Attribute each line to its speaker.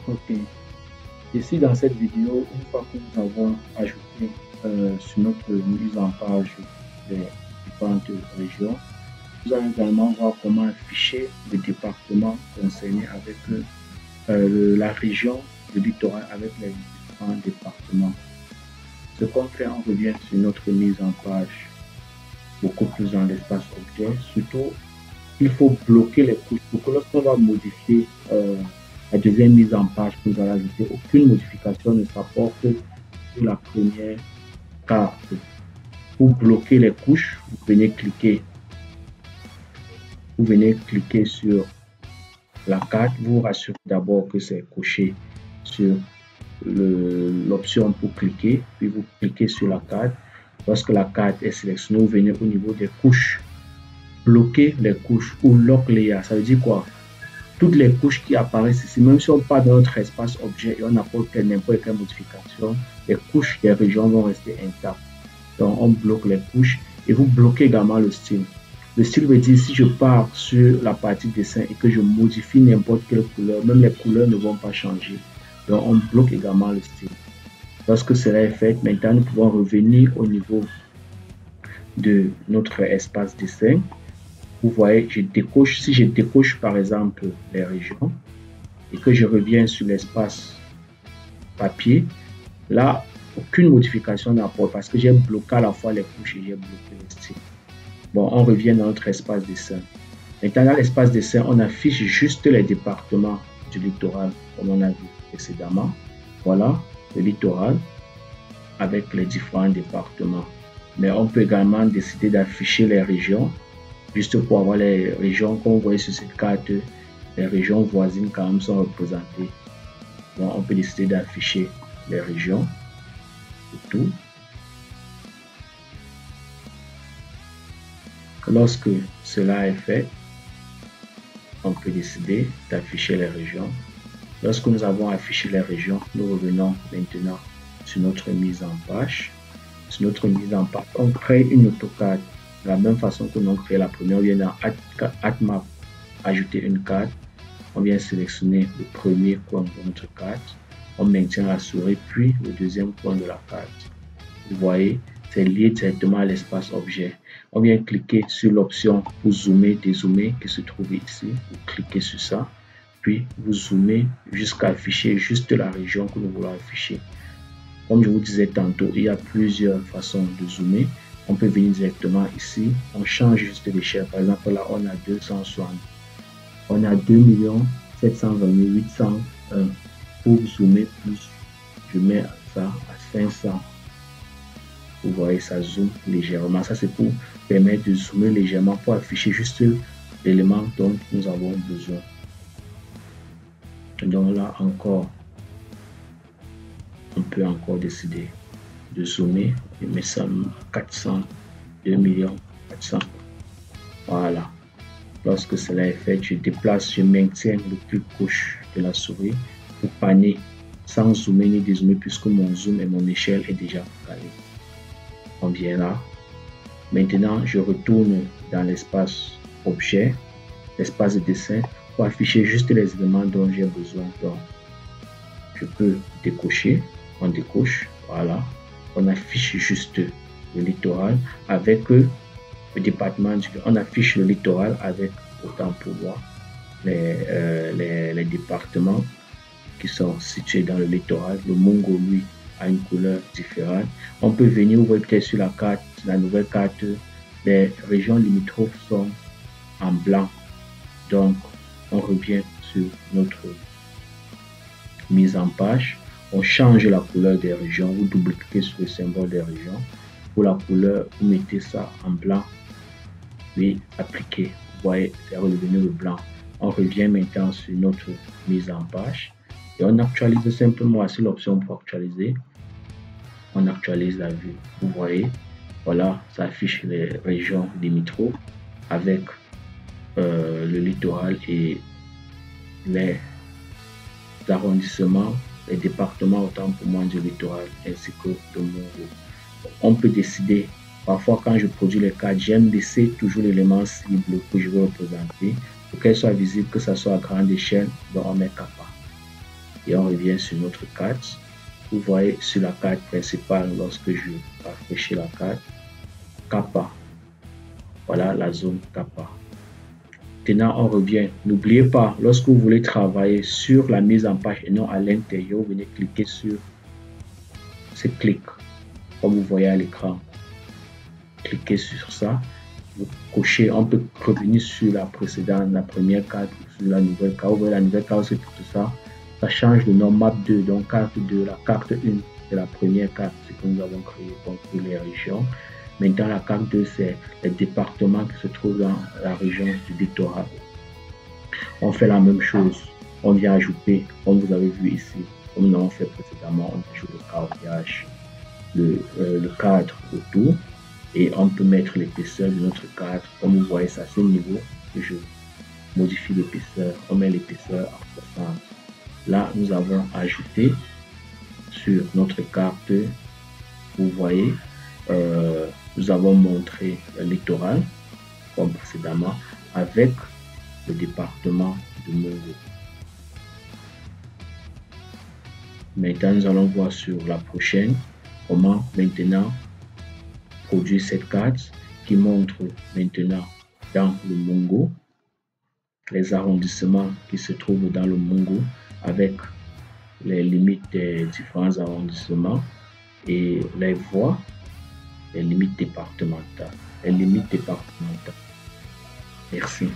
Speaker 1: Ok. Ici, dans cette vidéo, une fois que nous avons ajouté sur notre mise en page des différentes régions, nous allons également voir comment afficher le département concerné avec la région, le littoral avec les différents départements. Ce qu'on fait, on revient sur notre mise en page beaucoup plus dans l'espace objet. Surtout, il faut bloquer les couches pour que lorsqu'on va modifier la deuxième mise en page que vous allez ajouter, aucune modification ne s'apporte sur la première carte. Pour bloquer les couches, vous venez cliquer sur la carte. Vous vous rassurez d'abord que c'est coché sur l'option pour cliquer, puis vous cliquez sur la carte. Lorsque la carte est sélectionnée, vous venez au niveau des couches, bloquer les couches ou lock layer. Ça veut dire quoi? Toutes les couches qui apparaissent ici, même si on part dans notre espace objet et on apporte n'importe quelle modification, les couches des régions vont rester intactes. Donc on bloque les couches et vous bloquez également le style. Le style veut dire si je pars sur la partie dessin et que je modifie n'importe quelle couleur, même les couleurs ne vont pas changer. Donc on bloque également le style. Lorsque cela est fait, maintenant nous pouvons revenir au niveau de notre espace dessin. Vous voyez, je décoche. Si je décoche par exemple les régions et que je reviens sur l'espace papier, là, aucune modification n'apporte parce que j'ai bloqué à la fois les couches et j'ai bloqué le style. Bon, on revient dans notre espace dessin. Maintenant, dans l'espace dessin, on affiche juste les départements du littoral, comme on a vu précédemment. Voilà, le littoral avec les différents départements. Mais on peut également décider d'afficher les régions, juste pour avoir les régions qu'on voit sur cette carte, les régions voisines quand même sont représentées. Donc, on peut décider d'afficher les régions, c'est tout. Lorsque cela est fait, on peut décider d'afficher les régions. Lorsque nous avons affiché les régions, nous revenons maintenant sur notre mise en page. Sur notre mise en page, on crée une autocarte de la même façon que nous avons créé la première. On vient dans Add Map, ajouter une carte. On vient sélectionner le premier coin de notre carte. On maintient la souris, puis le deuxième coin de la carte. Vous voyez, c'est lié directement à l'espace objet. On vient cliquer sur l'option pour zoomer, dézoomer qui se trouve ici. Vous cliquez sur ça, puis vous zoomez jusqu'à afficher juste la région que nous voulons afficher. Comme je vous disais tantôt, il y a plusieurs façons de zoomer. On peut venir directement ici, on change juste l'échelle. Par exemple, là, on a 260. On a 2 720 801. Pour zoomer plus, je mets ça à 500. Vous voyez, ça zoome légèrement. Ça, c'est pour permettre de zoomer légèrement pour afficher juste l'élément dont nous avons besoin. Donc là encore, on peut encore décider de zoomer et mettre ça à 400, 2 400. Voilà. Lorsque cela est fait, je déplace, je maintiens le clic gauche de la souris pour panner sans zoomer ni dézoomer puisque mon zoom et mon échelle est déjà calé. On vient là. Maintenant, je retourne dans l'espace objet, l'espace de dessin pour afficher juste les éléments dont j'ai besoin. Donc, je peux décocher. On décoche. Voilà. On affiche juste le littoral avec le département. On affiche le littoral avec, autant pour moi, les départements qui sont situés dans le littoral. Le Mungo, lui, a une couleur différente. On peut venir, vous voyez peut-être sur la carte, la nouvelle carte, les régions limitrophes sont en blanc. Donc, on revient sur notre mise en page. On change la couleur des régions. Vous double-cliquez sur le symbole des régions. Pour la couleur, vous mettez ça en blanc. Puis, appliquer. Vous voyez, c'est redevenu le blanc. On revient maintenant sur notre mise en page. Et on actualise simplement sur l'option pour actualiser. On actualise la vue. Vous voyez, voilà, ça affiche les régions limitrophes avec le littoral et les arrondissements, les départements autant pour moi du littoral ainsi que de Mungo. On peut décider, parfois quand je produis les cartes, j'aime laisser toujours l'élément cible que je veux représenter pour qu'elle soit visible, que ce soit à grande échelle, donc on met kappa. et on revient sur notre carte. Vous voyez sur la carte principale, lorsque je rafraîchis la carte, Kappa. Voilà la zone Kappa. Maintenant, on revient. N'oubliez pas, lorsque vous voulez travailler sur la mise en page et non à l'intérieur, vous venez cliquer sur ce clic, comme vous voyez à l'écran. Cliquez sur ça. Vous cochez, on peut revenir sur la précédente, la première carte, sur la nouvelle carte. Vous voyez la nouvelle carte, c'est tout ça. Ça change de nom map 2, donc carte 2, la carte 1 c'est la première carte, c'est que nous avons créé pour les régions. Maintenant, la carte 2, c'est les départements qui se trouvent dans la région du littoral. On fait la même chose. On vient ajouter, comme vous avez vu ici, comme nous l'avons fait précédemment, on ajoute le cadrage, le cadre autour, et on peut mettre l'épaisseur de notre cadre. Comme vous voyez, c'est à ce niveau que je modifie l'épaisseur. On met l'épaisseur à 60. Là, nous avons ajouté sur notre carte, vous voyez, nous avons montré le littoral, comme précédemment, avec le département de Mongo. Maintenant, nous allons voir sur la prochaine comment maintenant produire cette carte qui montre maintenant dans le Mongo les arrondissements qui se trouvent dans le Mongo avec les limites des différents arrondissements et les voies, les limites départementales. Merci.